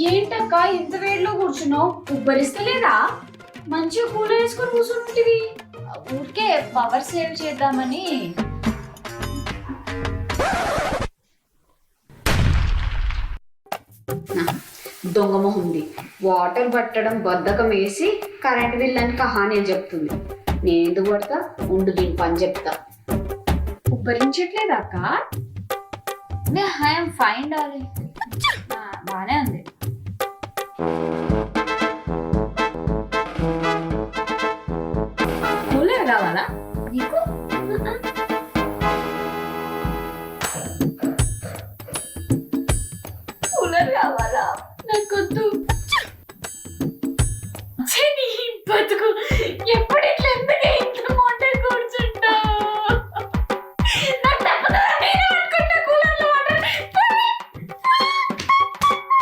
ఏంటక్క ఇంత వేడిలో కూర్చున్నావు? ఉబ్బరిస్తలేదా? మంచిగా కూలర్ వేసుకొని కూర్చుంటివి. ఊరికే పవర్ సేవ్ చేద్దామని. దొంగ మొహంది వాటర్ పట్టడం బద్ధకం వేసి కరెంట్ బిల్ అని కహాని అని చెప్తుంది. నేను ఎందుకు పడతా? ఉండు దీని పని చెప్తా. ఉబ్బరించట్లేదా అక్క? ఐఎమ్ ఫైన్ డార్లింగ్, బానే ఉంది. కూలర్ కావాలా నీకు? కూలర్ కావాలా? నాకొద్దు.